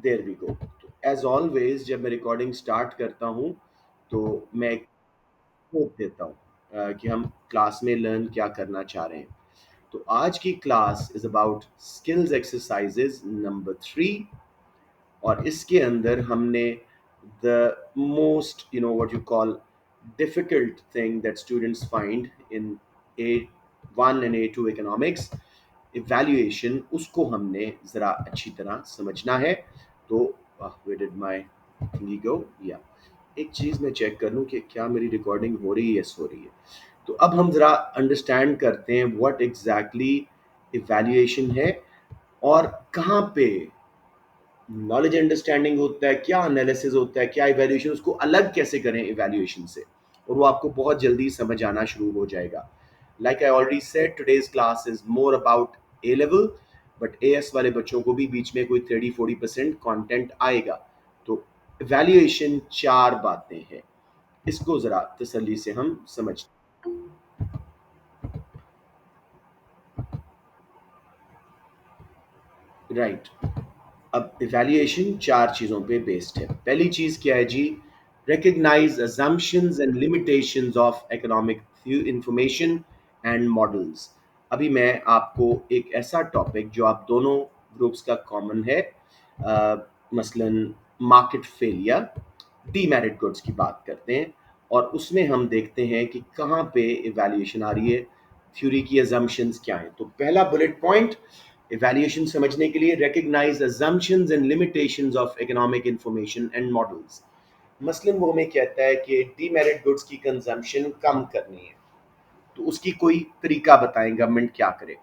There we go. तो as always जब मैं रिकॉर्डिंग स्टार्ट करता हूँ तो मैं एक कोट देता हूँ कि हम क्लास में लर्न क्या करना चाह रहे हैं। तो आज की class is about skills exercises number 3, और इसके अंदर हमने the most what you call difficult thing that students find in A1 and A2 economics, evaluation, उसको हमने ज़रा अच्छी तरह समझना है। तो वेयर डिड माय थिंगी गो, या एक चीज़ मैं चेक कर लूँ कि क्या मेरी रिकॉर्डिंग हो रही है, यस हो रही है। तो अब हम ज़रा अंडरस्टैंड करते हैं व्हाट एग्जैक्टली इवैल्यूएशन है और कहाँ पे नॉलेज अंडरस्टैंडिंग होता है, क्या एनालिसिस होता है, क्या इवैल्यूएशन, उसको अलग कैसे करें इवैल्यूएशन से, और वो आपको बहुत जल्दी समझ आना शुरू हो जाएगा। Like I already said, today's class is more about A level, but as वाले बच्चों को भी बीच में कोई 30-40% कंटेंट आएगा। तो इवैल्यूएशन 4 बातें हैं, इसको जरा तसल्ली से हम समझ। राइट, अब इवैल्यूएशन 4 चीज़ों पे बेस्ड है। पहली चीज़ क्या है जी? Recognize assumptions and limitations of economic information and models. अभी मैं आपको एक ऐसा टॉपिक जो आप दोनों ग्रुप्स का कॉमन है, मसलन मार्केट फेलियर, डीमेरिट गुड्स की बात करते हैं, और उसमें हम देखते हैं कि कहाँ पे इवैल्यूएशन आ रही है, थ्योरी की assumptions क्या है। तो पहला बुलेट पॉइंट इवैल्यूएशन समझने के लिए, recognize assumptions and limitations of economic information and models। मसलन वो हमें कहता है कि डीमेरिट गुड्स की कंजम्पशन कम करनी है, तो उसकी कोई तरीका बताएं गवर्नमेंट क्या करे।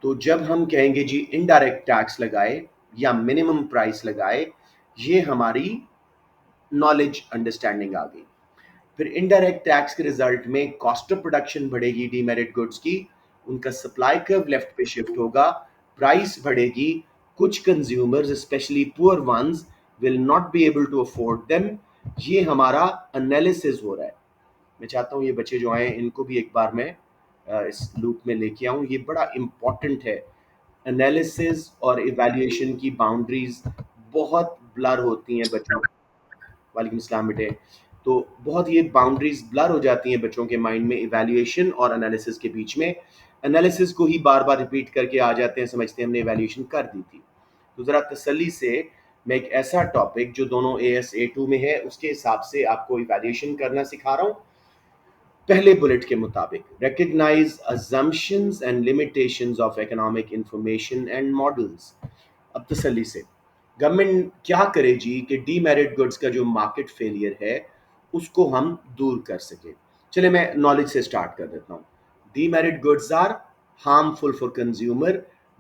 तो जब हम कहेंगे जी इनडायरेक्ट टैक्स लगाए या मिनिमम प्राइस लगाए, ये हमारी नॉलेज अंडरस्टैंडिंग आ गई। फिर इनडायरेक्ट टैक्स के रिजल्ट में कॉस्ट ऑफ प्रोडक्शन बढ़ेगी डीमेरिट गुड्स की, उनका सप्लाई कर्व लेफ्ट पे शिफ्ट होगा, प्राइस बढ़ेगी, कुछ consumers specially poor ones will not be able to afford them. ये हमारा एनालिसिस हो रहा है। मैं चाहता हूँ ये बच्चे जो आए इनको भी एक बार मैं इस लूप में लेके आऊँ, ये बड़ा इंपॉर्टेंट है। एनालिसिस और इवैल्यूएशन की बाउंड्रीज बहुत ब्लर होती हैं बच्चों। वालेकुम सलाम बेटे। तो बहुत ये बाउंड्रीज ब्लर हो जाती हैं बच्चों के माइंड में इवैल्यूएशन और एनालिसिस के बीच में। एनालिसिस को ही बार बार रिपीट करके आ जाते हैं, समझते हैं हमने इवैल्यूएशन कर दी थी। तो ज़रा तसल्ली से मैं एक ऐसा टॉपिक जो दोनों AS A2 में है उसके हिसाब से आपको इवैल्यूएशन करना सिखा रहा हूँ। पहले बुलेट के मुताबिक, recognise assumptions and limitations of economic information and models. अब तसल्ली से, गवर्नमेंट क्या करे जी कि डीमेरिट गुड्स का जो मार्केट फेलियर है उसको हम दूर कर सके। चले मैं नॉलेज से स्टार्ट कर देता हूँ। Demerit goods are harmful for consumer,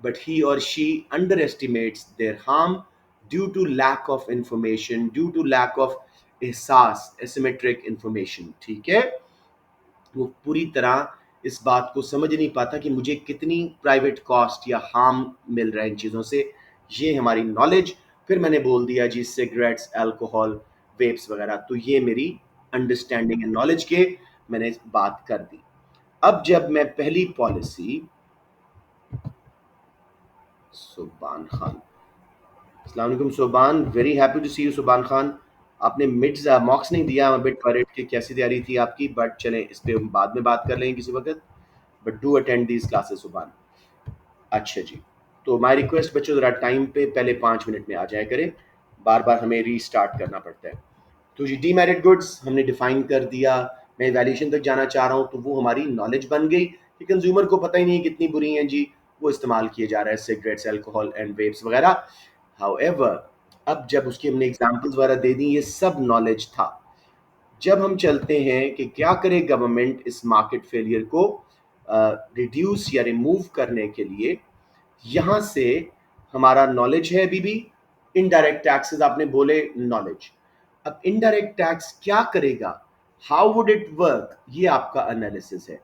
but he or she underestimates their harm due to lack of information, due to lack of एहसास, asymmetric information। ठीक है, वो पूरी तरह इस बात को समझ नहीं पाता कि मुझे कितनी प्राइवेट कॉस्ट या हार्म मिल रहा है इन चीज़ों से। ये हमारी नॉलेज। फिर मैंने बोल दिया जी सिगरेट्स, अल्कोहल, वेप्स वगैरह, तो ये मेरी अंडरस्टैंडिंग एंड नॉलेज के मैंने बात कर दी। अब जब मैं पहली पॉलिसी, सुबान खान, अस्सलाम वालेकुम Suban, very happy to see you Suban Khan. आपने मिड्स मॉक्स नहीं दिया, बिट परेड की कैसी तैयारी थी आपकी, बट चलें इस पे हम बाद में बात कर लेंगे किसी वक्त। But do attend these classes Subhan. अच्छा जी, तो माय रिक्वेस्ट बच्चों ज़रा टाइम पे पहले 5 मिनट में आ जाया करें, बार बार हमें रीस्टार्ट करना पड़ता है। तो जी डीमेरिट गुड्स हमने डिफाइन कर दिया। मैं वैल्यूएशन तक जाना चाह रहा हूँ, तो वो हमारी नॉलेज बन गई कि कंज्यूमर को पता ही नहीं कितनी बुरी हैं जी, वो इस्तेमाल किए जा रहा है सिगरेट्स, अल्कोहल एंड वेप्स वगैरह। हाउएवर, अब जब उसकी हमने एग्जांपल्स वगैरह दे दी, ये सब नॉलेज था। जब हम चलते हैं कि क्या करे गवर्नमेंट इस मार्केट फेलियर को रिड्यूस या रिमूव करने के लिए, यहाँ से हमारा नॉलेज है अभी भी। इनडायरेक्ट टैक्सेस आपने बोले, नॉलेज। अब इनडायरेक्ट टैक्स क्या करेगा, हाउ वुड इट वर्क, ये आपका एनालिसिस है।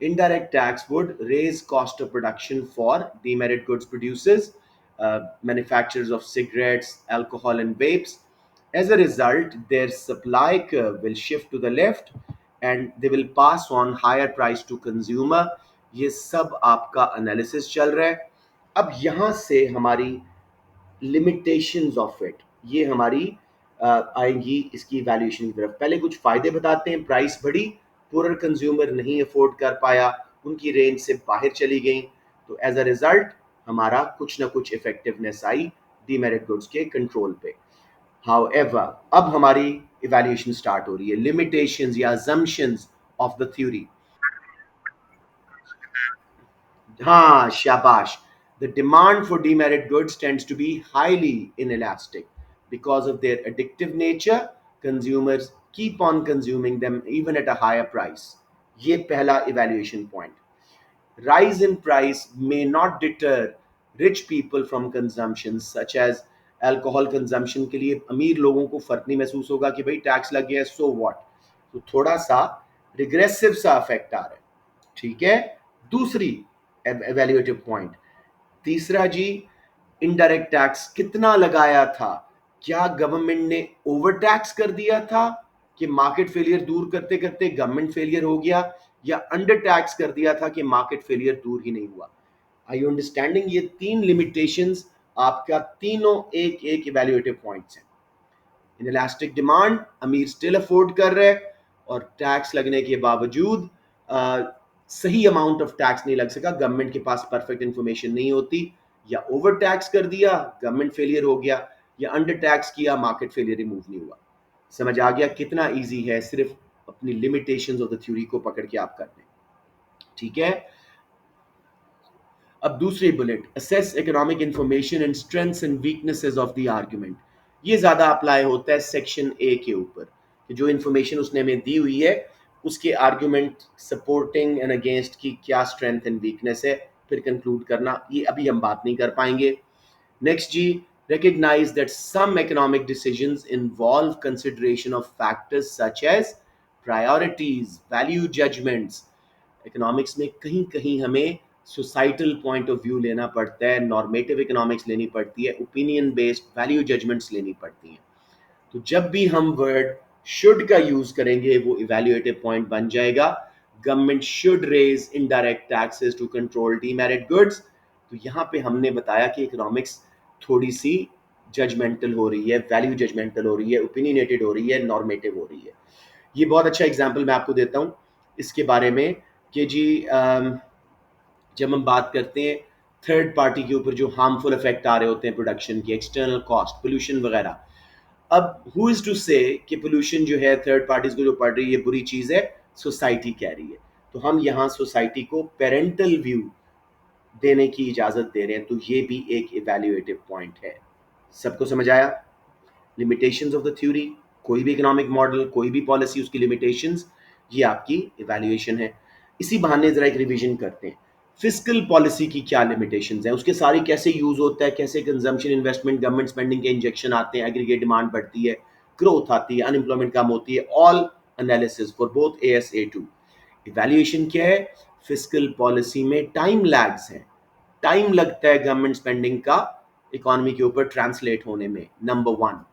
Indirect tax would raise cost of production for demerit goods producers, manufacturers of cigarettes, alcohol, and vapes. As a result, their supply curve will shift to the left and they will pass on higher price to consumer। ये सब आपका analysis चल रहा है। अब यहाँ से हमारी लिमिटेशंस ऑफ इट, ये हमारी आएंगी इसकी वैल्यूएशन की तरफ। पहले कुछ फायदे बताते हैं। प्राइस बढ़ी, पूरर कंज्यूमर नहीं अफोर्ड कर पाया, उनकी रेंज से बाहर चली गई, तो एज अ रिजल्ट हमारा कुछ ना कुछ इफेक्टिवनेस आई डीमेरिट गुड्स के कंट्रोल पे। हाउएवर अब हमारी इवैल्यूएशन स्टार्ट हो रही है, लिमिटेशंस या assumptions ऑफ द थ्योरी। हाँ, शाबाश। The demand for demerit goods tends to be highly inelastic. Because of their addictive nature, consumers keep on consuming them even at a higher price. ये पहला evaluation point. Rise in price may not deter rich people from consumption, such as alcohol consumption के लिए अमीर लोगों को फर्क नहीं महसूस होगा कि भाई टैक्स लग गया है, सो व्हाट। तो थोड़ा सा रिग्रेसिव सा इफेक्ट आ रहा है, ठीक है। दूसरी एवेल्युएटिव पॉइंट, तीसरा जी, इनडायरेक्ट टैक्स कितना लगाया था? क्या गवर्नमेंट ने ओवर टैक्स कर दिया था कि मार्केट फेलियर दूर करते करते गवर्नमेंट फेलियर हो गया, या अंडर टैक्स कर दिया था कि मार्केट फेलियर दूर ही नहीं हुआ? आई यू अंडरस्टैंडिंग? ये तीन लिमिटेशंस आपका तीनों एक एक इवेल्युएटिव पॉइंट्स हैं। इनलास्टिक डिमांड, अमीर स्टिल अफोर्ड कर रहे हैं, और टैक्स लगने के बावजूद सही अमाउंट ऑफ टैक्स नहीं लग सका, गवर्नमेंट के पास परफेक्ट इंफॉर्मेशन नहीं होती, या ओवर टैक्स कर दिया, गवर्नमेंट फेलियर हो गया, या अंडर टैक्स किया, मार्केट फेलियर रिमूव नहीं हुआ। समझ आ गया कितना इजी है सिर्फ अपनी लिमिटेशंस ऑफ द थ्योरी को पकड़ के आप कर लें, ठीक है। अब दूसरी bullet, assess economic information and strengths and weaknesses of the argument. ये ज्यादा अप्लाई होता है सेक्शन ए के ऊपर, कि जो इंफॉर्मेशन उसने हमें दी हुई है उसके आर्गुमेंट सपोर्टिंग एंड अगेंस्ट की क्या स्ट्रेंथ एंड वीकनेस है, फिर कंक्लूड करना। ये अभी हम बात नहीं कर पाएंगे। नेक्स्ट जी, recognize that some economic decisions involve consideration of factors such as priorities, value judgments। Economics में कहीं कहीं हमें सोसाइटल पॉइंट ऑफ व्यू लेना पड़ता है, नॉर्मेटिव इकोनॉमिक्स लेनी पड़ती है, ओपिनियन बेस्ड वैल्यू जजमेंट्स लेनी पड़ती हैं। तो जब भी हम वर्ड शुड का यूज करेंगे वो इवैल्यूएटिव पॉइंट बन जाएगा। Government should raise indirect taxes to control demerit goods. तो यहाँ पे हमने बताया कि इकोनॉमिक्स थोड़ी सी जजमेंटल हो रही है, वैल्यू जजमेंटल हो रही है, ओपिनियनेटेड हो रही है, नॉर्मेटिव हो रही है। ये बहुत अच्छा एग्जाम्पल मैं आपको देता हूँ इसके बारे में कि जी जब हम बात करते हैं थर्ड पार्टी के ऊपर जो हार्मफुल इफेक्ट आ रहे होते हैं प्रोडक्शन के, एक्सटर्नल कॉस्ट, पोल्यूशन वगैरह। अब हु इज टू से कि पोल्यूशन जो है थर्ड पार्टीज को जो पड़ रही है बुरी चीज है? सोसाइटी कह रही है। तो हम यहाँ सोसाइटी को पेरेंटल व्यू देने की इजाजत दे रहे हैं, तो ये भी एक इवैल्यूएटिव पॉइंट है। सबको समझ आया? लिमिटेशंस ऑफ द थ्योरी, कोई भी इकोनॉमिक मॉडल, कोई भी पॉलिसी, उसकी लिमिटेशंस, ये आपकी इवैल्यूएशन है। इसी बहाने जरा एक रिवीजन करते हैं। फिस्कल पॉलिसी की क्या लिमिटेशंस हैं, उसके सारी कैसे यूज होता है, कैसे कंजम्पशन, इन्वेस्टमेंट, गवर्नमेंट स्पेंडिंग के इंजेक्शन आते हैं, एग्रीगेट डिमांड बढ़ती है, ग्रोथ आती है, अनएम्प्लॉयमेंट कम होती है, all analysis for both AS A2। Evaluation क्या है? फिस्कल पॉलिसी में टाइम लैग्स हैं, टाइम लगता है गवर्नमेंट स्पेंडिंग का इकोनॉमी के ऊपर ट्रांसलेट होने में, number one.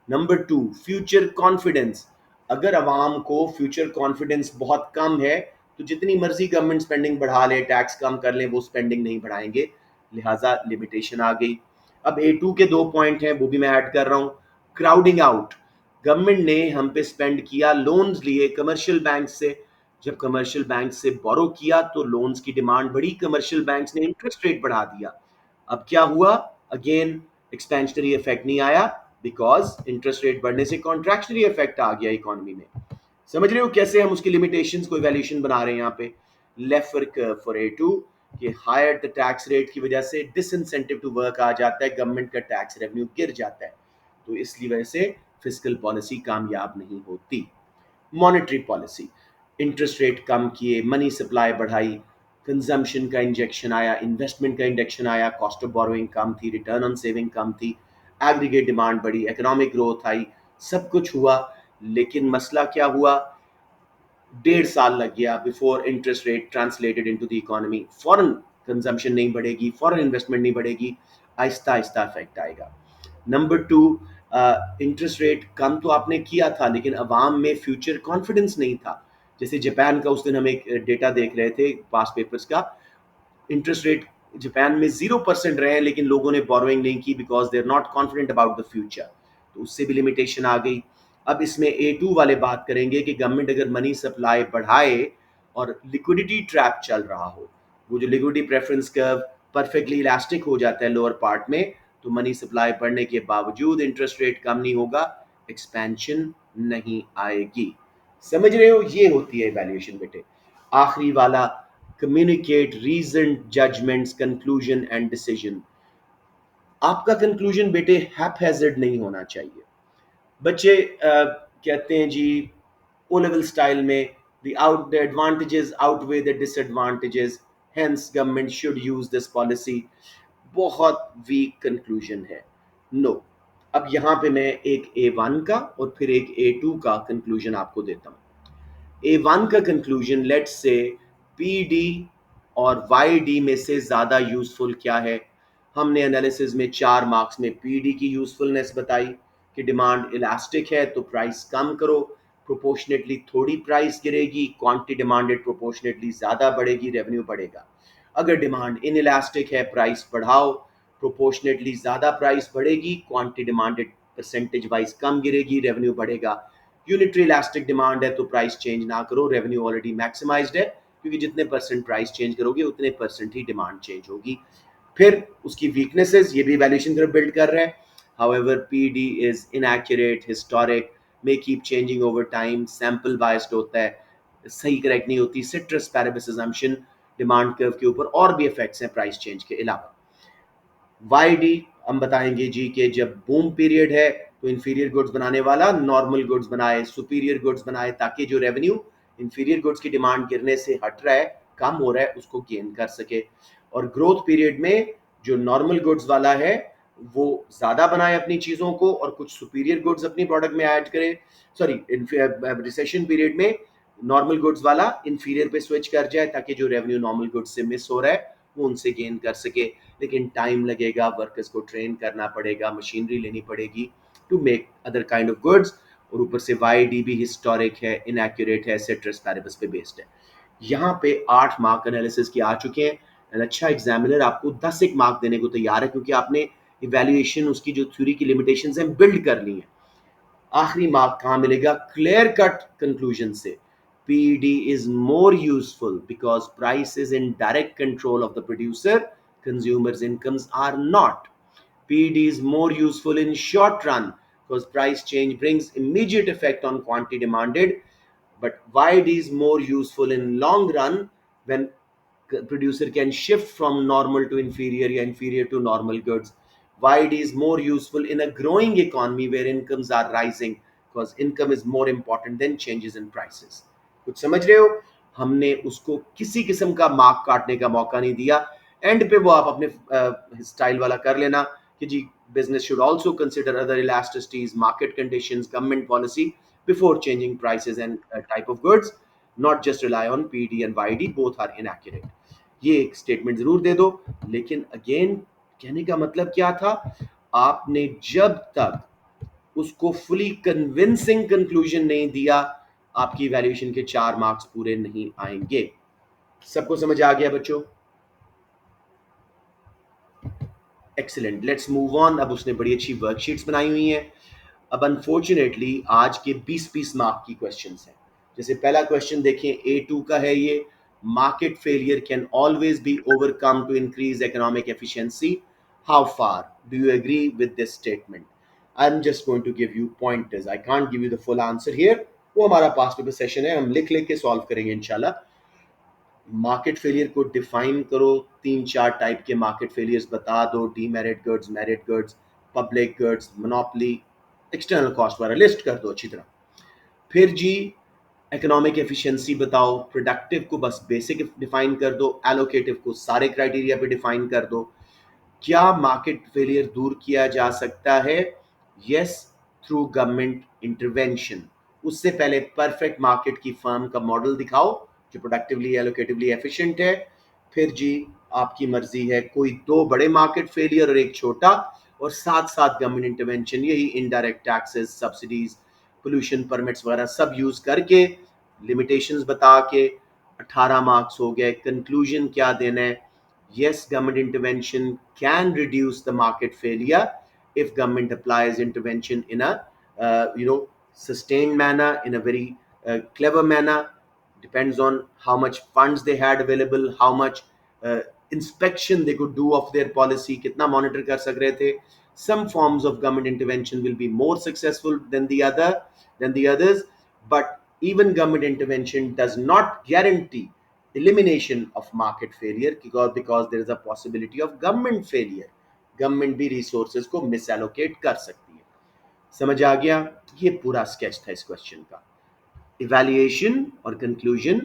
Number two, future confidence. अगर अवाम को फ्यूचर कॉन्फिडेंस बहुत कम है तो जितनी मर्जी गवर्नमेंट स्पेंडिंग बढ़ा ले, टैक्स कम कर ले, वो स्पेंडिंग नहीं बढ़ाएंगे, लिहाजा लिमिटेशन आ गई। अब A2 के दो पॉइंट हैं, वो भी मैं ऐड कर रहा हूं। क्राउडिंग आउट, गवर्नमेंट ने हम पे स्पेंड किया, लोन्स लिए कमर्शियल बैंक से, जब कमर्शियल बैंक से बोरो किया तो लोन्स की डिमांड बढ़ी, कमर्शियल बैंक्स ने इंटरेस्ट रेट बढ़ा दिया। अब क्या हुआ? अगेन एक्सपेंशनरी इफेक्ट नहीं आया, बिकॉज इंटरेस्ट रेट बढ़ने से कॉन्ट्रैक्शनरी इफेक्ट आ गया इकोनॉमी में। समझ रहे हो कैसे हम उसकी लिमिटेशंस को इवैल्यूएशन बना रहे हैं यहाँ पे? लेफर कर्व फॉर A2 कि हायर द टैक्स रेट की वजह से डिसइंसेंटिव टू वर्क आ जाता है, गवर्नमेंट का टैक्स रेवेन्यू गिर जाता है, तो इसलिए वजह से फिस्कल पॉलिसी कामयाब नहीं होती। मॉनेटरी पॉलिसी, इंटरेस्ट रेट कम किए, मनी सप्लाई बढ़ाई, कंजम्पशन का इंजेक्शन आया, इन्वेस्टमेंट का इंजेक्शन आया, कॉस्ट ऑफ बोरोइंग कम थी, रिटर्न ऑन सेविंग कम थी, एग्रीगेट डिमांड बढ़ी, इकोनॉमिक ग्रोथ आई, सब कुछ हुआ। लेकिन मसला क्या हुआ? 1.5 साल लग गया before interest rate translated into the economy. Foreign consumption नहीं बढ़ेगी, फॉरेन इन्वेस्टमेंट नहीं बढ़ेगी, आहिस्ता आहिस्ता इफेक्ट आएगा। नंबर टू, इंटरेस्ट रेट कम तो आपने किया था लेकिन अवाम में फ्यूचर कॉन्फिडेंस नहीं था। जैसे जापान का उस दिन हम एक डेटा देख रहे थे पास पेपर्स का, इंटरेस्ट रेट जापान में 0% रहे हैं, लेकिन लोगों ने बोरोइंग नहीं की because they are not confident about the future, तो उससे भी लिमिटेशन आ गई। अब इसमें A2 वाले बात करेंगे कि गवर्नमेंट अगर मनी सप्लाई बढ़ाए और लिक्विडिटी ट्रैप चल रहा हो, वो जो liquidity preference curve perfectly elastic हो जाता है लोअर पार्ट में, तो मनी सप्लाई बढ़ने के बावजूद इंटरेस्ट रेट कम नहीं होगा, एक्सपेंशन नहीं आएगी। समझ रहे हो, ये होती है इवैल्यूएशन बेटे। आखिरी वाला, communicate reason judgements conclusion and decision. आपका कंक्लूजन बेटे हैपहैजर्ड नहीं होना चाहिए। बच्चे कहते हैं जी ओ लेवल स्टाइल में, the advantages outweigh the disadvantages, hence government should use this policy. बहुत वीक कंक्लूजन है। No no. अब यहां पे मैं एक A1 का और फिर एक A2 का कंक्लूजन आपको देता हूं। A1 का conclusion, let's say P D और वाई डी में से ज़्यादा यूजफुल क्या है। हमने एनालिसिस में 4 मार्क्स में पी डी की यूजफुलनेस बताई कि डिमांड इलास्टिक है तो प्राइस कम करो, प्रोपोर्शनेटली थोड़ी प्राइस गिरेगी, क्वांटिटी डिमांडेड प्रोपोर्शनेटली ज़्यादा बढ़ेगी, रेवेन्यू बढ़ेगा। अगर डिमांड इन इलास्टिक है, प्राइस बढ़ाओ, प्रोपोर्शनेटली ज़्यादा प्राइस बढ़ेगी, क्वांटिटी डिमांडेड परसेंटेज वाइज कम गिरेगी, रेवेन्यू बढ़ेगा। यूनिटरी इलास्टिक डिमांड है तो प्राइस चेंज ना करो, रेवेन्यू ऑलरेडी मैक्सिमाइज्ड है, क्योंकि जितने परसेंट प्राइस चेंज करोगे उतने परसेंट ही डिमांड चेंज होगी। फिर उसकी वीकनेसेस, ये भी वैल्यूएशन तरफ बिल्ड कर रहा है। However PD is inaccurate, historic, may keep changing over time, sample biased होता है, सही करेक्ट नहीं होती, सिट्रस पैराबिस असम्पशन डिमांड कर्व के ऊपर और भी इफेक्ट्स हैं प्राइस चेंज के अलावा। वाई डी हम बताएंगे जी कि जब बूम पीरियड है तो इंफीरियर गुड्स बनाने वाला नॉर्मल गुड्स बनाए, सुपीरियर गुड्स बनाए, ताकि जो रेवेन्यू इंफीरियर गुड्स की डिमांड गिरने से हट रहा है, कम हो रहा है, उसको गेन कर सके। और ग्रोथ पीरियड में जो नॉर्मल गुड्स वाला है वो ज़्यादा बनाए अपनी चीज़ों को और कुछ सुपीरियर गुड्स अपनी प्रोडक्ट में ऐड करे। सॉरी, रिसेशन पीरियड में नॉर्मल गुड्स वाला इंफीरियर पे स्विच कर जाए, ताकि जो रेवेन्यू नॉर्मल गुड्स से मिस हो रहा है वो उनसे गेन कर सके। लेकिन टाइम लगेगा, वर्कर्स को ट्रेन करना पड़ेगा, मशीनरी लेनी पड़ेगी to make other kind of goods. और ऊपर से वाई डी भी हिस्टोरिक है, इनएक्यूरेट है, सेट्रस पैरेबस पे बेस्ड है। यहाँ पे 8 मार्क एनालिसिस के आ चुके हैं। एंड अच्छा एग्जामिनर आपको 10 मार्क देने को तैयार है, क्योंकि आपने इवेल्युएशन उसकी जो थ्योरी की लिमिटेशंस हैं बिल्ड कर ली हैं। आखिरी मार्क कहाँ मिलेगा? क्लियर कट कंक्लूजन से, PED is more useful because price is in direct control of the producer, consumers incomes are not. PED is more useful in short run because price change brings immediate effect on quantity demanded, but YD is more useful in long run when producer can shift from normal to inferior or inferior to normal goods. YD is more useful in a growing economy where incomes are rising because income is more important than changes in prices. कुछ समझ रहे हो? हमने उसको किसी किस्म का mark काटने का मौका नहीं दिया। एंड पे वो आप अपने स्टाइल वाला कर लेना कि जी business should also consider other elasticities, market conditions, government policy before changing prices and type of goods, not just rely on PD and YD, both are inaccurate. ये एक स्टेटमेंट जरूर दे दो। लेकिन अगेन कहने का मतलब क्या था? आपने जब तक उसको फुली कन्विंसिंग कंक्लूजन नहीं दिया, आपकी वैल्यूएशन के 4 मार्क्स पूरे नहीं आएंगे। सबको समझ आ गया बच्चों? Excellent, let's move on. अब उसने बड़ी अच्छी वर्कशीट्स बनाई हुई हैं। अब अनफॉर्चुनेटली आज के 20-20 मार्क की क्वेश्चंस हैं। जैसे पहला क्वेश्चन देखें, A2 का है ये, market failure can always be overcome to increase economic efficiency, how far do you agree with this statement? I am just going to give you pointers, I can't give you the full answer here, वो हमारा past paper session है, हम लिख लिख के solve करेंगे इंशाल्लाह। Market failure को डिफाइन करो, 3-4 टाइप के मार्केट फेलियर्स बता दो, demerit goods, merit goods, public goods, monopoly, external cost वाला लिस्ट कर दो अच्छी तरह। फिर जी इकोनॉमिक एफिशिएंसी बताओ, प्रोडक्टिव को बस बेसिक डिफाइन कर दो, एलोकेटिव को सारे क्राइटेरिया पे डिफाइन कर दो। क्या मार्केट फेलियर दूर किया जा सकता है? Yes, through government intervention. उससे पहले परफेक्ट मार्केट की फर्म का मॉडल दिखाओ जो प्रोडक्टिवली एलोकेटिवली एफिशिएंट है। फिर जी आपकी मर्जी है, कोई 2 बड़े मार्केट फेलियर और एक छोटा, और साथ साथ गवर्नमेंट इंटरवेंशन, यही indirect taxes, subsidies, pollution permits वगैरह सब यूज करके, लिमिटेशंस बता के। 18 मार्क्स हो गए। कंक्लूजन क्या देना है? Yes, government intervention can reduce the market failure if government applies intervention in a sustained manner, in a very clever manner. Depends on how much funds they had available, how much uh, inspection they could do of their policy, कितना monitor कर सक रहे थे. Some forms of government intervention will be more successful than the others, but even government intervention does not guarantee elimination of market failure, because there is a possibility of government failure. Government भी resources को मिसएलोकेट कर सकती है. समझ आ गया? ये पूरा sketch था इस क्वेश्चन का. इवैल्यूएशन और conclusion,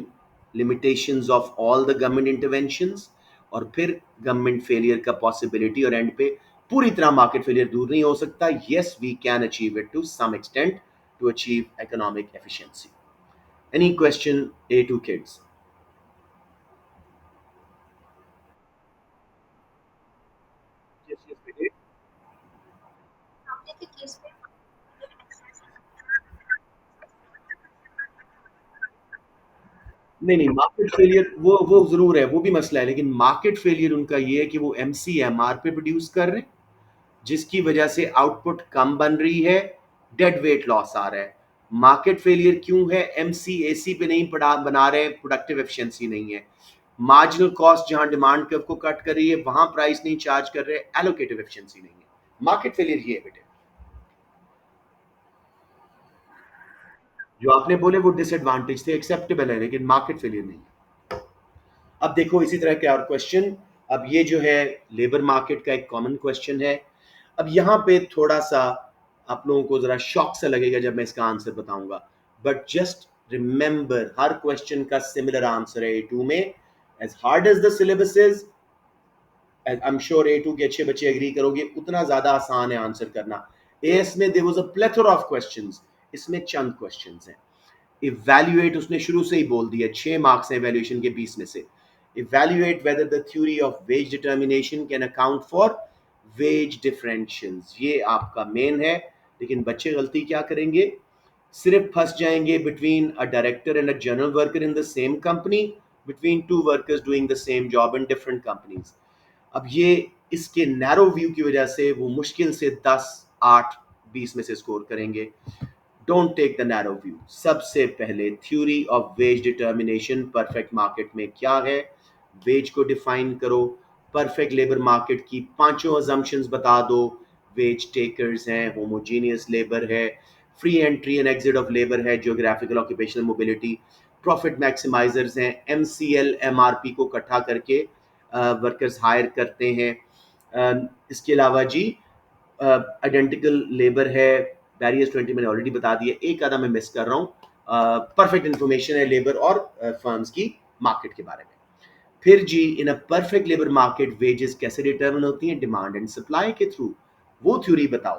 limitations of all the government interventions, और फिर गवर्नमेंट फेलियर का पॉसिबिलिटी, और एंड पे पूरी तरह मार्केट फेलियर दूर नहीं हो सकता. Yes, we can achieve it to some extent to achieve economic efficiency. Any question uh to kids? Yes, yes, we did. नहीं नहीं, मार्केट फेलियर वो जरूर है, वो भी मसला है, लेकिन मार्केट फेलियर उनका ये है कि वो एमसीएमआर पे प्रोड्यूस कर रहे हैं, जिसकी वजह से आउटपुट कम बन रही है, डेड वेट लॉस आ रहा है. मार्केट फेलियर क्यों है? एमसीएसी पे नहीं पड़ा बना रहे, प्रोडक्टिव एफिशिएंसी नहीं है. मार्जिनल कॉस्ट जहां डिमांड कर्व को कट कर रही है वहां प्राइस नहीं चार्ज कर रहे, एलोकेटिव एफिशिएंसी नहीं है. मार्केट फेलियर ये है बेटे. जो आपने बोले वो डिसएडवांटेज थे, एक्सेप्टेबल है, लेकिन मार्केट फेलियर नहीं. अब देखो इसी तरह के और क्वेश्चन. अब ये जो है लेबर मार्केट का एक कॉमन क्वेश्चन है. अब यहाँ पे थोड़ा सा आप लोगों को जरा शॉक सा लगेगा जब मैं इसका आंसर बताऊंगा, बट जस्ट रिमेंबर हर क्वेश्चन का सिमिलर आंसर है A2 में. As hard as the syllabus is, I am sure A2 के अच्छे बच्चे एग्री करोगे, उतना ज्यादा आसान है आंसर करना. एएस में there was a plethora of questions, इसमें चंद क्वेश्चंस हैं. इवैल्यूएट उसने शुरू से ही बोल दिया, 6 मार्क्स हैं इवैल्यूएशन के 20 में से. Evaluate whether the theory of wage determination can account for wage differentials, ये आपका मेन है. लेकिन बच्चे गलती क्या करेंगे? सिर्फ फंस जाएंगे between a director and a general worker in the same company, between two workers doing the same job in different companies. अब ये इसके नैरो व्यू की वजह से वो मुश्किल से 10, 8, 20 में से स्कोर करेंगे. Don't take the narrow view. सबसे पहले theory of wage determination perfect market में क्या है, वेज को डिफाइन करो. परफेक्ट लेबर मार्केट की पांचों अजम्पशंस बता दो. वेज टेकर्स हैं, होमोजीनियस लेबर है, free entry and exit of labour है, जियोग्राफिकल ऑक्यूपेशनल मोबिलिटी, प्रॉफिट मैक्सिमाइजर्स हैं, एमसीएल एमआरपी को इकट्ठा करके वर्कर्स हायर करते हैं. इसके अलावा जी आइडेंटिकल लेबर है, बैरियर्स 20 मैंने ऑलरेडी बता दिया, एक आधा मैं मिस कर रहा हूँ. परफेक्ट इंफॉर्मेशन है लेबर और फर्म्स की मार्केट के बारे में. फिर जी in a perfect labour market wages कैसे डिटरमिन होती हैं? डिमांड एंड सप्लाई के थ्रू. वो थ्योरी बताओ.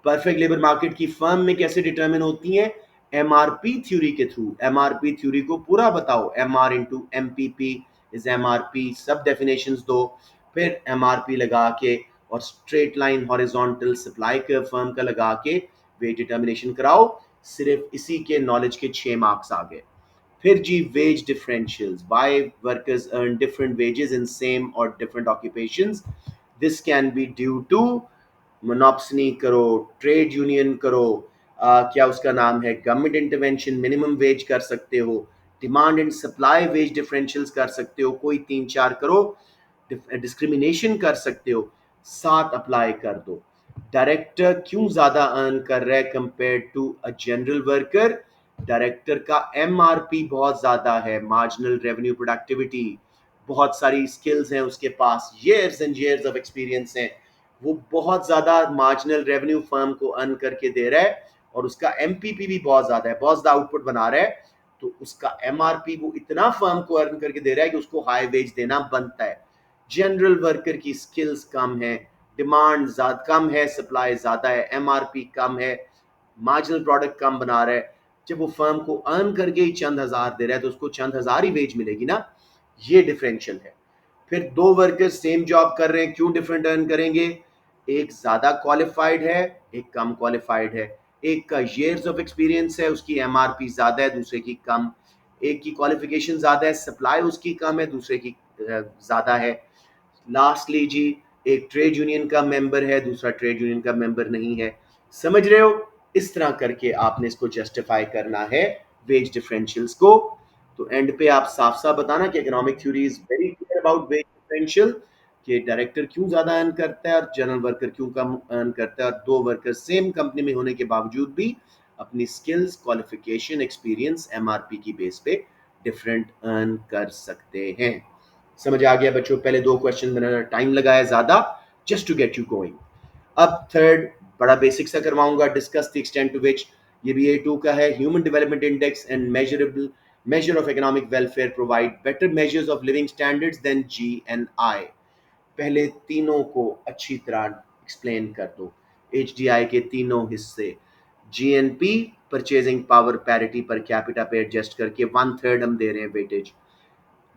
परफेक्ट लेबर मार्केट की फर्म में कैसे डिटरमिन होती हैं? एमआरपी थ्योरी के थ्रू. एमआरपी थ्योरी को पूरा बताओ. MR into MPP is MRP, सब डेफिनेशंस दो. फिर एमआरपी लगा के और straight line horizontal supply curve firm का लगा के वेज डिटर्मिनेशन कराओ. सिर्फ इसी के नॉलेज के 6 मार्क्स आ गए. फिर जी wage differentials, why workers earn different wages in same or different occupations. This can be due to monopsony करो, ट्रेड यूनियन करो, क्या उसका नाम है, गवर्नमेंट इंटरवेंशन, मिनिमम वेज कर सकते हो, demand and supply wage differentials कर सकते हो, कोई 3-4 करो, डिस्क्रिमिनेशन कर सकते हो. 7 अप्लाई कर दो. डायरेक्टर क्यों ज्यादा अर्न कर रहा है compare to a general worker? Director का एमआरपी बहुत ज्यादा है, मार्जिनल रेवेन्यू प्रोडक्टिविटी, बहुत सारी स्किल्स हैं उसके पास, years and years of experience हैं. वो बहुत ज्यादा मार्जिनल रेवेन्यू फर्म को अर्न करके दे रहा है, और उसका एमपीपी भी बहुत ज्यादा है, बहुत ज्यादा आउटपुट बना रहा है. तो उसका एमआरपी वो इतना फर्म को अर्न करके दे रहा है कि उसको हाई वेज देना बनता है. जनरल वर्कर की स्किल्स कम है, डिमांड ज्यादा कम है, सप्लाई ज्यादा है, एमआरपी कम है, मार्जिनल प्रोडक्ट कम बना रहा है. जब वो फर्म को अर्न करके ही चंद हजार दे रहा है तो उसको चंद हजार ही वेज मिलेगी ना. ये डिफरेंशियल है. फिर दो वर्कर्स सेम जॉब कर रहे हैं, क्यों डिफरेंट अर्न करेंगे? एक ज्यादा क्वालिफाइड है, एक कम क्वालिफाइड है. एक का years ऑफ एक्सपीरियंस है, उसकी एमआरपी ज्यादा है, दूसरे की कम. एक की क्वालिफिकेशन ज्यादा है, सप्लाई उसकी कम है, दूसरे की ज्यादा है. लास्टली जी, एक ट्रेड यूनियन का मेंबर है, दूसरा ट्रेड यूनियन का मेंबर नहीं है। समझ रहे हो? इस तरह करके आपने इसको जस्टिफाई करना है वेज डिफरेंशियल्स को। तो एंड पे आप साफ साफ बताना कि economic theory is very clear about wage differential, कि डायरेक्टर क्यों ज्यादा अर्न करता है और जनरल वर्कर क्यों कम अर्न करता है, और दो वर्कर सेम कंपनी में होने के बावजूद भी अपनी स्किल्स, क्वालिफिकेशन, एक्सपीरियंस, एमआरपी की बेस पे डिफरेंट अर्न कर सकते हैं। समझ आ गया बच्चों? पहले दो क्वेश्चन मैंने टाइम लगाया ज्यादा just to get you going. अब थर्ड बड़ा बेसिक सा करवाऊंगा, discuss the extent to which, ये भी A2 का है, human development index and measurable measure of economic welfare provide better measures of living standards than GNI। पहले तीनों को अच्छी तरह एक्सप्लेन कर दो। HDI के तीनों हिस्से, GNP purchasing power parity per capita पे एडजस्ट करके 1/3 हम दे रहे हैं weightage,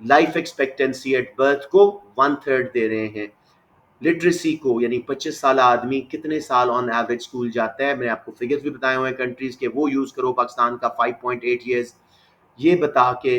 life expectancy at birth को 1/3 दे रहे हैं, लिटरेसी को यानी 25 साल आदमी कितने साल ऑन एवरेज स्कूल जाता है, मैंने आपको फिगर्स भी बताए हुए हैं कंट्रीज के, वो यूज करो। पाकिस्तान का 5.8 ईयर्स, ये बता के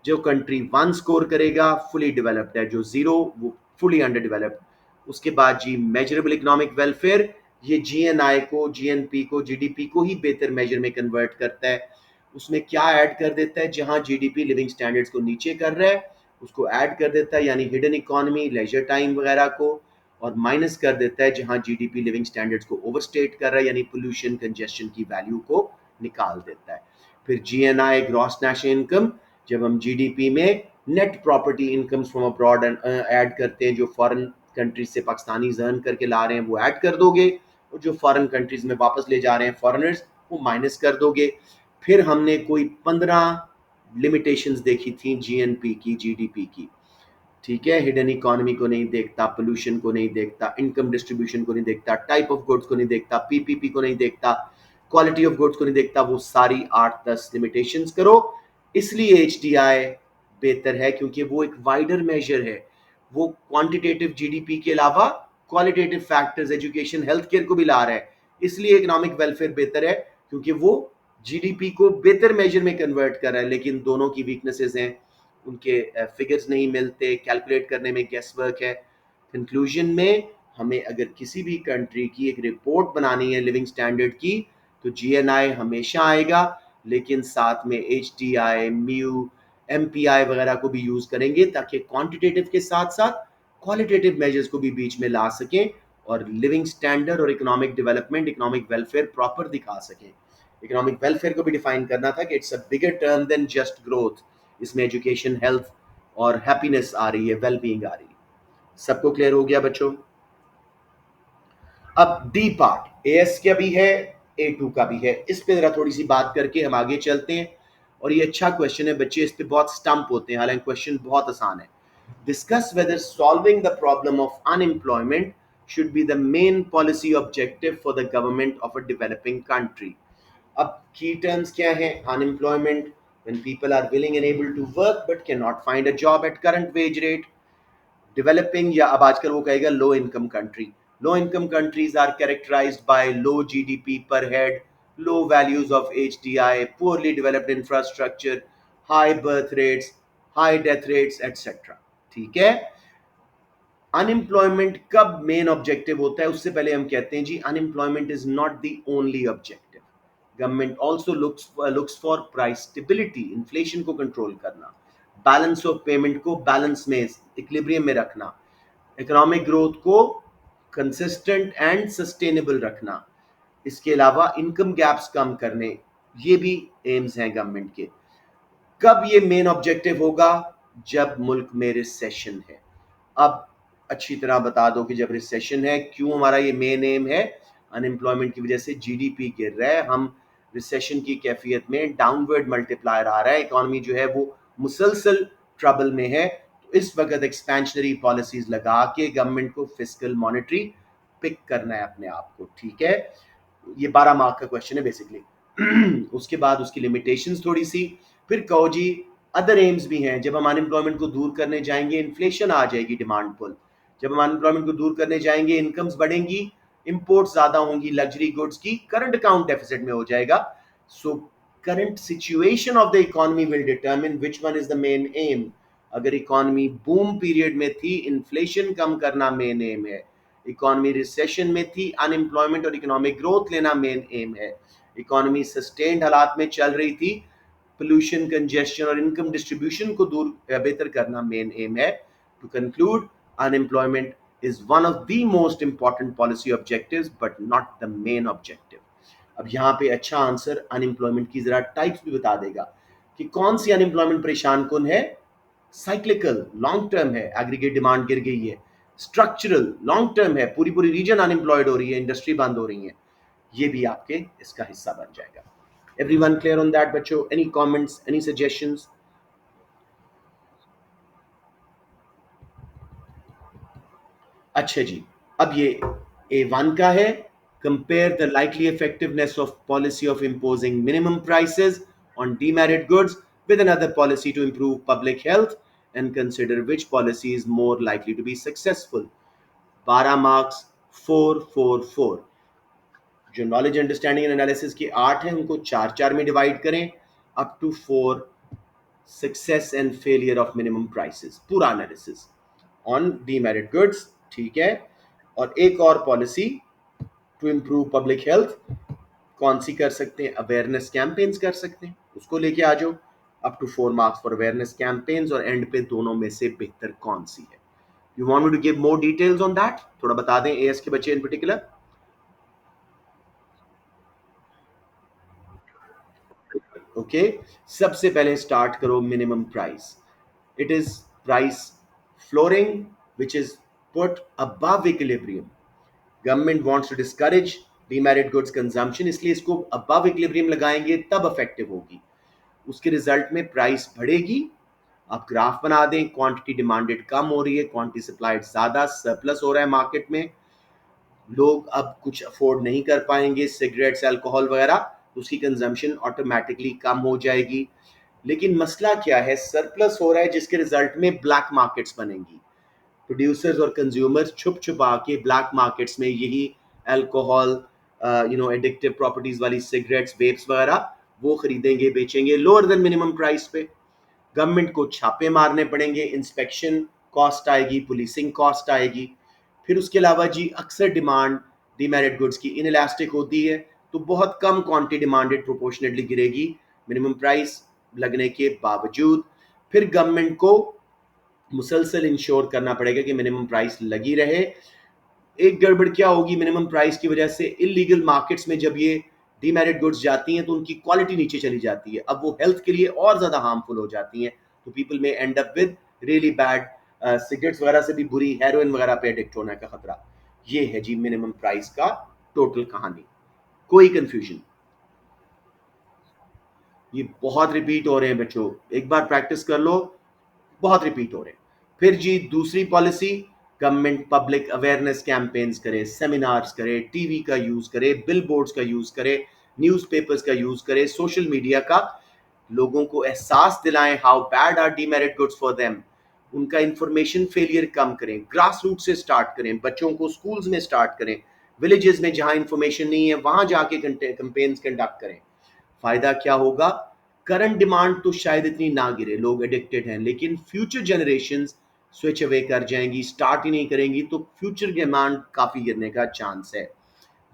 जो कंट्री 1 स्कोर करेगा फुली डेवलप्ड है, जो 0 वो फुली अंडर डेवलप्ड। उसके बाद जी मेजरेबल इकोनॉमिक वेलफेयर, ये जीएनआई को, जीएनपी को, जीडीपी को ही बेहतर मेजर में कन्वर्ट करता है। उसमें क्या ऐड कर देता है, जहां जीडीपी लिविंग स्टैंडर्ड्स को नीचे कर रहा है उसको ऐड कर देता है, यानी हिडन इकोनॉमी, लेजर टाइम वगैरह को, और माइनस कर देता है जहां जीडीपी लिविंग स्टैंडर्ड्स को ओवरस्टेट कर रहा है, यानी पोल्यूशन, कंजेशन की वैल्यू को निकाल देता है। फिर जीएनआई ग्रॉस नेशनल इनकम, जब हम जीडीपी में net property incomes from abroad add करते हैं, जो फॉरेन कंट्रीज से पाकिस्तानी अर्न करके ला रहे हैं वो ऐड कर दोगे, और जो फॉरेन कंट्रीज में वापस ले जा रहे हैं फॉरेनर्स वो माइनस कर दोगे। फिर हमने कोई 15 लिमिटेशंस देखी थी जीएनपी की, जीडीपी की, ठीक है। हिडन इकोनॉमी को नहीं देखता, पोल्यूशन को नहीं देखता, इनकम डिस्ट्रीब्यूशन को नहीं देखता, टाइप ऑफ गुड्स को नहीं देखता, पीपीपी को नहीं देखता, क्वालिटी ऑफ गुड्स को नहीं देखता, वो सारी 8-10 लिमिटेशंस करो। इसलिए एचडीआई बेहतर है क्योंकि वो एक वाइडर मेजर है, वो क्वांटिटेटिव जीडीपी के अलावा qualitative factors, education, health care को भी ला रहा है। इसलिए इकोनॉमिक वेलफेयर बेहतर है क्योंकि वो जीडीपी को बेहतर मेजर में कन्वर्ट कर रहा है। लेकिन दोनों की वीकनेसेस हैं, उनके फिगर्स नहीं मिलते, कैलकुलेट करने में गेस वर्क है। कंक्लूजन में हमें अगर किसी भी कंट्री की एक रिपोर्ट बनानी है लिविंग स्टैंडर्ड की, तो जीएनआई हमेशा आएगा, लेकिन साथ में एचडीआई, म्यू, एमपीआई वगैरह को भी यूज करेंगे ताकि क्वांटिटेटिव के साथ साथ क्वालिटेटिव मेजर्स को भी बीच में ला सकें और लिविंग स्टैंडर्ड और economic development, economic welfare proper दिखा सकें। इकोनॉमिक वेलफेयर को भी डिफाइन करना था कि it's a bigger term than just growth, इसमें एजुकेशन, हेल्थ और हैप्पीनेस आ रही है, वेल बीइंग आ रही है। सबको क्लियर हो गया बच्चों? अब डी पार्ट, एएस का भी है, A2 का भी है, इस पे जरा थोड़ी सी बात करके हम आगे चलते हैं। और ये अच्छा क्वेश्चन है, बच्चे इस पे बहुत स्टंप होते हैं, हालांकि क्वेश्चन बहुत आसान है। Discuss whether solving the problem of unemployment should be the main policy objective for the government of a developing country। अब की टर्म्स क्या है? Unemployment, when people are willing and able to work but cannot find a job at current wage rate। Developing, या अब आजकल वो कहेगा low income country. Low income countries are characterized by low GDP per head, low values of HDI, poorly developed infrastructure, high birth rates, high death rates etcetera. ठीक है। Unemployment कब main objective होता है, उससे पहले हम कहते हैं जी unemployment is not the only objective. Government also looks for price stability, inflation को कंट्रोल करना, बैलेंस ऑफ पेमेंट को बैलेंस में, इक्विलिब्रियम में रखना, इकोनॉमिक ग्रोथ को कंसिस्टेंट एंड सस्टेनेबल रखना, इसके अलावा इनकम गैप्स कम करने, ये भी एम्स हैं गवर्नमेंट के। कब ये मेन ऑब्जेक्टिव होगा? जब मुल्क में रिसेशन है। अब अच्छी तरह बता दो कि जब रिसेशन है, क्यों हमारा ये मेन एम है? अनएम्प्लॉयमेंट की वजह से जीडीपी गिर रहा है, हम रिसेशन की कैफियत में, डाउनवर्ड मल्टीप्लायर आ रहा है, इकोनॉमी जो है वो मुसलसल ट्रबल में है। तो इस वक्त एक्सपेंशनरी पॉलिसीज लगा के गवर्नमेंट को फिस्कल मॉनेटरी पिक करना है अपने आप को। ठीक है, ये 12 मार्क का क्वेश्चन है बेसिकली। उसके बाद उसकी लिमिटेशंस थोड़ी सी, फिर कहो जी अदर एम्स भी हैं। जब हम अनएम्प्लॉयमेंट को दूर करने जाएंगे इन्फ्लेशन आ जाएगी, डिमांड पुल। जब हम अनएम्प्लॉयमेंट को दूर करने जाएंगे इनकम्स बढ़ेंगी, इंपोर्ट ज्यादा होंगी लग्जरी गुड्स की, करंट अकाउंट डेफिसिट में हो जाएगा। So current situation of the economy will determine which one is the main M. अगर इकॉनमी बूम पीरियड में थी, इन्फ्लेशन कम करना मेन एम है। इकॉनमी रिसेशन में थी, अनएम्प्लॉयमेंट और इकोनॉमिक ग्रोथ लेना मेन एम है। इकॉनमी सस्टेन्ड हालात में चल रही थी, पोल्यूशन, कंजेशन और इनकम डिस्ट्रीब्यूशन को दूर बेहतर करना मेन एम है। To conclude, unemployment is one of the most important policy objectives but not the main objective. अब यहाँ पे अच्छा आंसर अनएम्प्लॉयमेंट की जरा टाइप्स भी बता देगा कि कौन सी अनएम्प्लॉयमेंट परेशान कौन है। साइक्लिकल, लॉन्ग टर्म है, एग्रीगेट डिमांड गिर गई है। स्ट्रक्चरल, लॉन्ग टर्म है, पूरी पूरी रीजन अनएम्प्लॉयड हो रही है, इंडस्ट्री बंद हो रही है। ये भी आपके इसका हिस्सा बन जाएगा। एवरीवन क्लियर ऑन दैट बच्चों? Any comments, any suggestions? अच्छा जी, अब ये A1 का है। Compare the likely effectiveness of policy of imposing minimum prices on demerit goods with another policy to improve public health and consider which policy is more likely to be successful. 12 marks, 4 4 4। जो knowledge understanding and analysis की 8 है उनको 4 4 में divide करें, up to 4 success and failure of minimum prices, पूरा analysis on demerit goods. ठीक है, और एक और policy to improve public health कौन सी कर सकते हैं? अवेयरनेस कैंपेन्स कर सकते हैं, उसको लेके आ जाओ। Up to 4 marks for awareness campaigns, और एंड पे दोनों में से बेहतर कौन सी है? You want me to give more details on that? थोड़ा बता दें एएस के बच्चे इन पर्टिकुलर। ओके, सबसे पहले स्टार्ट करो minimum price. It is price flooring which is put above equilibrium. Government wants to discourage demerit goods consumption, इसलिए इसको अबव इक्विलिब्रियम लगाएंगे तब इफेक्टिव होगी। उसके रिजल्ट में प्राइस बढ़ेगी। आप ग्राफ बना दें, क्वांटिटी डिमांडेड कम हो रही है, क्वांटिटी सप्लाइड ज्यादा, सरप्लस हो रहा है मार्केट में, लोग अब कुछ अफोर्ड नहीं कर पाएंगे सिगरेट्स, अल्कोहल वगैरह, तो उसकी कंजम्पशन ऑटोमेटिकली कम हो जाएगी। लेकिन मसला क्या है? सरप्लस हो रहा है जिसके रिजल्ट में ब्लैक मार्केट्स बनेंगी। प्रोड्यूसर्स और कंज्यूमर्स छुप छुपा के ब्लैक मार्केट्स में यही अल्कोहल, एडिक्टिव प्रॉपर्टीज वाली सिगरेट्स, वेप्स वगैरह वो खरीदेंगे, बेचेंगे लोअर देन मिनिमम प्राइस पे। गवर्नमेंट को छापे मारने पड़ेंगे, इंस्पेक्शन कॉस्ट आएगी, पुलिसिंग कॉस्ट आएगी। फिर उसके अलावा जी अक्सर डिमांड डीमेरिट गुड्स की इनइलास्टिक होती है, तो बहुत कम क्वांटिटी डिमांडेड प्रोपोर्शनेटली गिरेगी मिनिमम प्राइस लगने के बावजूद। फिर गवर्नमेंट को मुसलसल इंश्योर करना पड़ेगा कि मिनिमम प्राइस लगी रहे। एक गड़बड़ क्या होगी मिनिमम प्राइस की वजह से? इलीगल मार्केट्स में जब ये डीमेरिट गुड्स जाती हैं तो उनकी क्वालिटी नीचे चली जाती है, अब वो हेल्थ के लिए और ज्यादा हार्मफुल हो जाती हैं, तो पीपल में and up with really bad, cigarettes वगैरह से भी बुरी हेरोइन वगैरह पे एडिक्ट होने का खतरा। ये है जी मिनिमम प्राइस का टोटल कहानी। कोई कंफ्यूजन? ये बहुत रिपीट हो रहे हैं बच्चों, एक बार प्रैक्टिस कर लो, बहुत रिपीट हो रहे हैं। फिर जी दूसरी policy, government public awareness campaigns करे, सेमिनार्स करे, टीवी का यूज करे, बिल बोर्ड्स का यूज करे, न्यूज़पेपर्स का यूज करे, सोशल मीडिया का, लोगों को एहसास दिलाएं how bad are demerit goods for them, उनका इंफॉर्मेशन फेलियर कम करें, ग्रास रूट से स्टार्ट करें, बच्चों को स्कूल्स में स्टार्ट करें, विलेजेस में जहां इंफॉर्मेशन नहीं है वहां जाके कैंपेन्स कंडक्ट करें। फायदा क्या होगा? करंट डिमांड तो शायद इतनी ना गिरे, लोग एडिक्टेड हैं, लेकिन फ्यूचर जनरेशन स्विच अवे कर जाएंगी, स्टार्ट ही नहीं करेंगी, तो फ्यूचर डिमांड काफी गिरने का चांस है।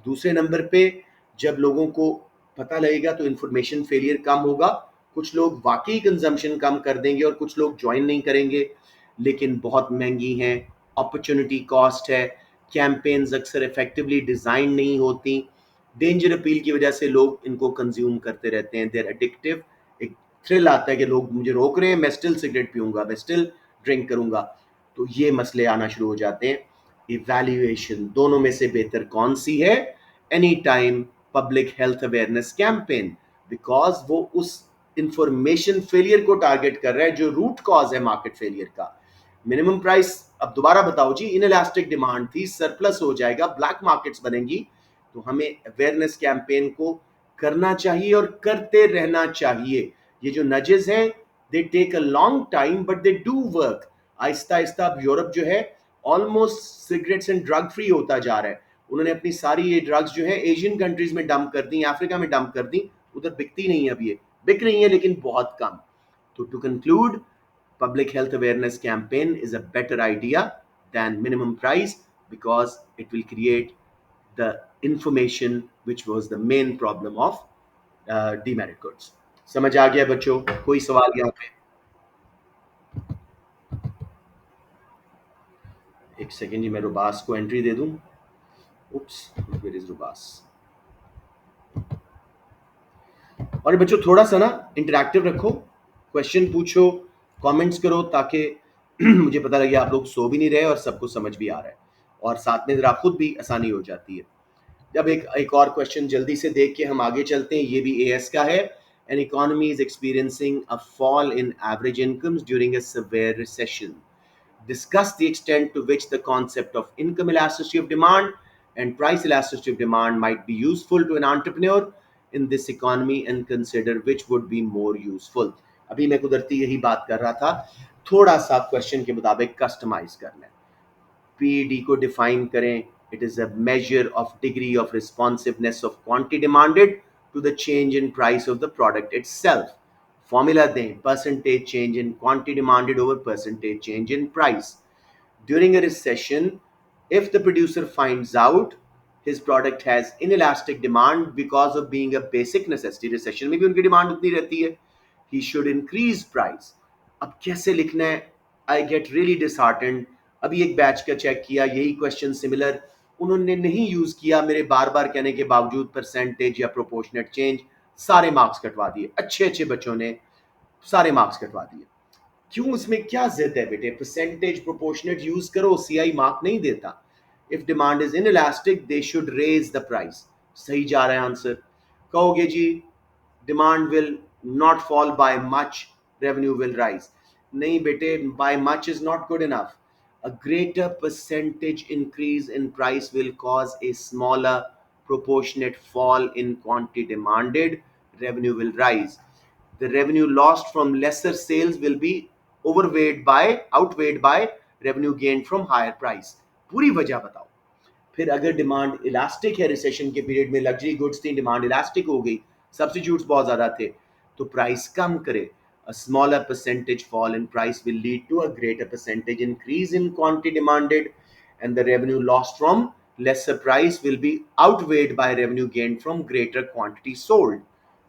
दूसरे नंबर पे जब लोगों को पता लगेगा तो इंफॉर्मेशन फेलियर कम होगा, कुछ लोग वाकई कंजम्पशन कम कर देंगे और कुछ लोग ज्वाइन नहीं करेंगे, लेकिन बहुत महंगी हैं, अपॉर्चुनिटी कॉस्ट है, कैंपेन्स अक्सर इफेक्टिवली डिजाइन नहीं होती, डेंजर अपील की वजह से लोग इनको कंज्यूम करते रहते हैं, देर एडिक्टिव। एक थ्रिल आता है कि लोग मुझे रोक रहे हैं, मैं स्टिल सिगरेट पीऊंगा, मैं स्टिल ड्रिंक करूंगा, तो ये मसले आना शुरू हो जाते हैं। इवैल्यूएशन, दोनों में से बेहतर कौन सी है? Any time public health awareness campaign, because वो उस इंफॉर्मेशन फेलियर को टारगेट कर रहा है जो रूट कॉज है मार्केट फेलियर का। मिनिमम प्राइस, अब दोबारा बताओ जी, इनइलास्टिक डिमांड थी, सरप्लस हो जाएगा, ब्लैक मार्केट्स बनेंगी, तो हमें अवेयरनेस कैंपेन को करना चाहिए और करते रहना चाहिए। ये जो नजेस हैं they take a long time but they do work. आहिस्ता आहिस्ता अब यूरोप जो है almost cigarettes and drug free होता जा रहा है। उन्होंने अपनी सारी ये ड्रग्स जो है एशियन कंट्रीज में डंप कर दी, अफ्रीका में डंप कर दी, उधर बिकती नहीं है, अब ये बिक रही है लेकिन बहुत कम। तो to conclude, Public health awareness campaign is a better idea than minimum price because it will create the information which was the main problem of demerit goods. समझ आ गया बच्चों? कोई सवाल यहाँ पे? एक सेकेंड जी, मैं रुबास को एंट्री दे दूं. उप्स, वेयर इज रुबास? और बच्चों थोड़ा सा ना इंटरैक्टिव रखो, क्वेश्चन पूछो, कमेंट्स करो, ताकि मुझे पता लगे आप लोग सो भी नहीं रहे और सबको समझ भी आ रहा है, और साथ में जरा खुद भी आसानी हो जाती है. जब एक और क्वेश्चन जल्दी से देख के हम आगे चलते हैं, ये भी एएस का है. An economy is experiencing a fall in average incomes during a severe recession. Discuss the extent to which the concept of income elasticity of demand and price elasticity of demand might be useful to an entrepreneur in this economy and consider which would be more useful. अभी मैं कुदरती यही बात कर रहा था, थोड़ा सा क्वेश्चन के मुताबिक कस्टमाइज करना है. पीईडी को डिफाइन करें. It is a measure of degree of responsiveness of quantity demanded to the change in price of the product itself. Formula दें, percentage change in quantity demanded over percentage change in price. During a recession, if the producer finds out his product has inelastic demand because of being a basic necessity, recession में भी उनकी demand उतनी रहती है, he should increase price. अब कैसे लिखना है? I get really disheartened. अभी एक बैच का चेक किया, यही क्वेश्चन सिमिलर उन्होंने नहीं यूज किया, मेरे बार बार कहने के बावजूद परसेंटेज या प्रोपोर्शनेट चेंज, सारे मार्क्स कटवा दिए. अच्छे अच्छे बच्चों ने सारे मार्क्स कटवा दिए. क्यों? इसमें क्या जिद है बेटे? परसेंटेज प्रोपोर्शनेट यूज करो, सीआई मार्क नहीं देता. If demand is inelastic they should raise the price. सही जा रहा है आंसर. कहोगे जी demand will not fall by much, revenue will rise. नहीं बेटे, by much is not good enough. A greater percentage increase in price will cause a smaller proportionate fall in quantity demanded, revenue will rise. The revenue lost from lesser sales will be outweighed by revenue gained from higher price. पूरी वजह बताओ. फिर अगर demand elastic है, recession के period में luxury goods थी, demand elastic हो गई, सब्स्टिट्यूट्स बहुत ज्यादा थे, तो प्राइस कम करे. A smaller percentage fall in price will lead to a greater percentage increase in quantity demanded, and the revenue lost from lesser price will be outweighed by revenue gained from greater quantity sold.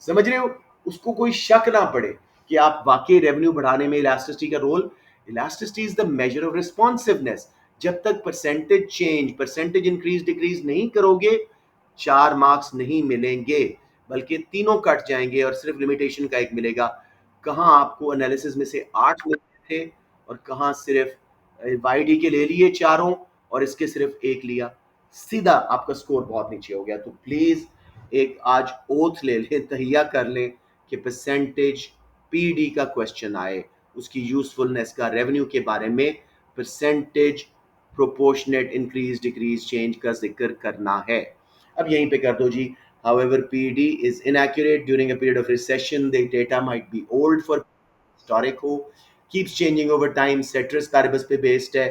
समझ रहे हो? उसको कोई शक ना पड़े कि आप वाकई रेवेन्यू बढ़ाने में इलास्टिसिटी का role. Elasticity is the measure of responsiveness. जब तक percentage change, percentage increase decrease नहीं करोगे, 4 मार्क्स नहीं मिलेंगे, बल्कि तीनों कट जाएंगे और सिर्फ लिमिटेशन का एक मिलेगा. कहाँ आपको एनालिसिस में से 8 मिलते थे और कहाँ सिर्फ वाईडी के ले लिए चारों और इसके सिर्फ एक लिया. सीधा आपका स्कोर बहुत नीचे हो गया. तो प्लीज एक आज ओथ ले लें, तहिया कर लें कि परसेंटेज पीडी का क्वेश्चन आए, उसकी यूजफुलनेस का, रेवेन्यू के बारे में percentage proportionate increase decrease change का जिक्र करना है. अब यहीं पे कर दो जी. However, PED is inaccurate during a period of recession. The data might be old for historic हो, keeps changing over time, ceteris paribus पे based है.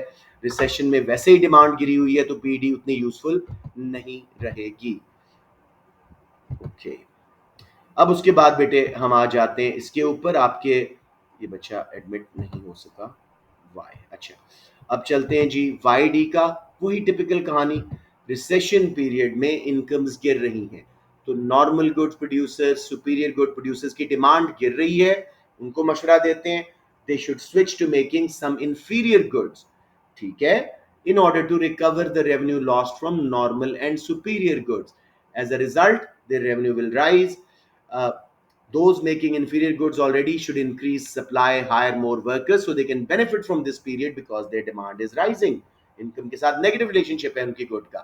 रिसेशन में वैसे ही डिमांड गिरी हुई है, तो पीडी उतनी यूजफुल नहीं रहेगी. Okay okay. अब उसके बाद बेटे हम आ जाते हैं इसके ऊपर. आपके ये बच्चा एडमिट नहीं हो सका, वाई. अच्छा, अब चलते हैं जी वाई डी का. वही टिपिकल कहानी, रिसेशन पीरियड में इनकम्स गिर रही हैं, तो normal goods producers, superior good producers की डिमांड गिर रही है, उनको मशवरा देते हैं they should switch to making some inferior goods. ठीक है, in order to recover the revenue lost from normal and superior goods. As a result, their revenue will rise. Uh, those making inferior goods already should increase supply, hire more workers so they can benefit from this period because their demand is rising. Income के साथ negative relationship है उनकी good का,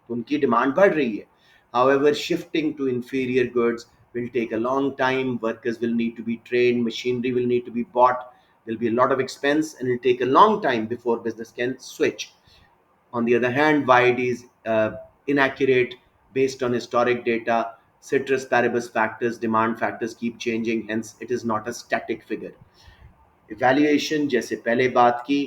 तो उनकी demand बढ़ रही है. However, shifting to inferior goods will take a long time. Workers will need to be trained, machinery will need to be bought, there'll be a lot of expense, and it'll take a long time before business can switch. On the other hand, YID is inaccurate based on historic data. Ceteris paribus factors, demand factors keep changing, hence it is not a static figure. Evaluation, जैसे पहले बात की,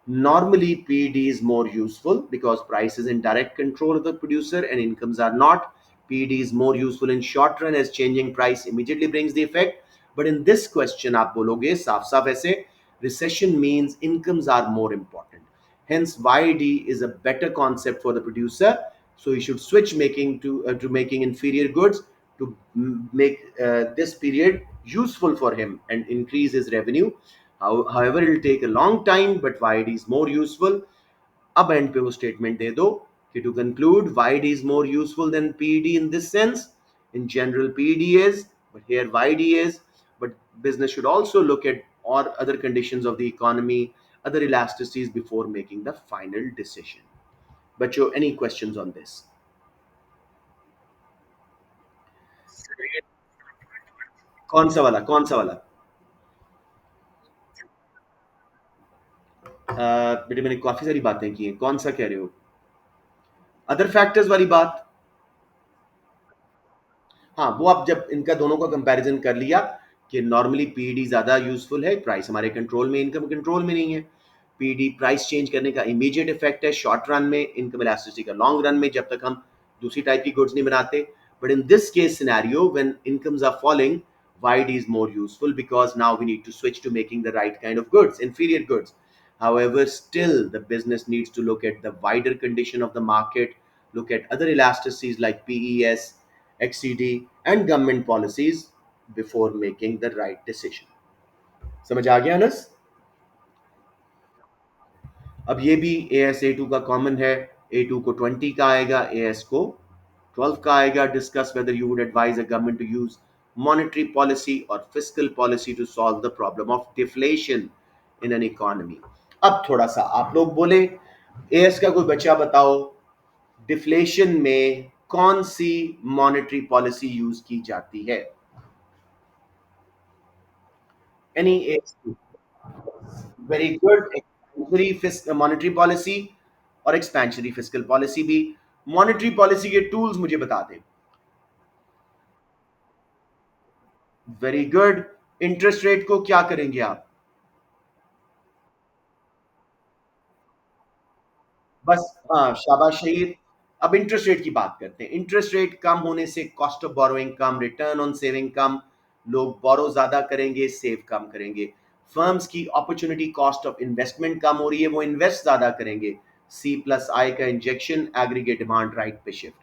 normally PED is more useful because price is in direct control of the producer and incomes are not. PED is more useful in short run as changing price immediately brings the effect. But in this question आप बोलोगे साफ साफ ऐसे Recession means incomes are more important. Hence, YD is a better concept for the producer. So he should switch making to making inferior goods to make this period useful for him and increase his revenue. However, it will take a long time, but YD is more useful. अब end पे वो statement दे दो कि to conclude YD is more useful than PD in this sense in general ped is, but here yd is, but business should also look at or other conditions of the economy, other elasticities before making the final decision. But you any questions on this? कौन सा वाला बेटे मैंने काफी सारी बातें की हैं, कौन सा कह रहे हो? अदर फैक्टर्स वाली बात? हाँ, वो आप जब इनका दोनों का कंपैरिजन कर लिया कि नॉर्मली पीडी ज्यादा यूजफुल है, प्राइस हमारे कंट्रोल में, इनकम कंट्रोल में नहीं है। पीडी प्राइस चेंज करने का इमीडिएट इफेक्ट है शॉर्ट रन में, इनकम इलास्टिसिटी का लॉन्ग रन में, जब तक हम दूसरी टाइप की गुड्स नहीं बनाते। But in this case scenario when incomes are falling, YD is more useful because now we need to switch to making the right kind of goods, inferior goods. However, still the business needs to look at the wider condition of the market, look at other elasticities like PES, XCD, and government policies before making the right decision. समझ आ गया अनस? अब ये भी AS A2 का common है, A2 को 20 का आएगा, AS को 12 का आएगा. Discuss whether you would advise a government to use monetary policy or fiscal policy to solve the problem of deflation in an economy. अब थोड़ा सा आप लोग बोले, एएस का कोई बच्चा बताओ, डिफ्लेशन में कौन सी मॉनेटरी पॉलिसी यूज की जाती है? Any as? Very good. Expansionary monetary policy और एक्सपेंशनरी फिस्कल पॉलिसी भी. मॉनेटरी पॉलिसी के टूल्स मुझे बता दें. Very good. इंटरेस्ट रेट को क्या करेंगे आप? बस, हाँ, शाबाश शहीद. अब इंटरेस्ट रेट की बात करते हैं. इंटरेस्ट रेट कम होने से कॉस्ट ऑफ बोरोइंग कम, रिटर्न ऑन सेविंग कम, लोग बोरो ज्यादा करेंगे, सेव कम करेंगे. फर्म्स की अपॉर्चुनिटी कॉस्ट ऑफ इन्वेस्टमेंट कम हो रही है, वो इन्वेस्ट ज्यादा करेंगे. सी प्लस आई का इंजेक्शन, एग्रीगेट डिमांड राइट पे शिफ्ट.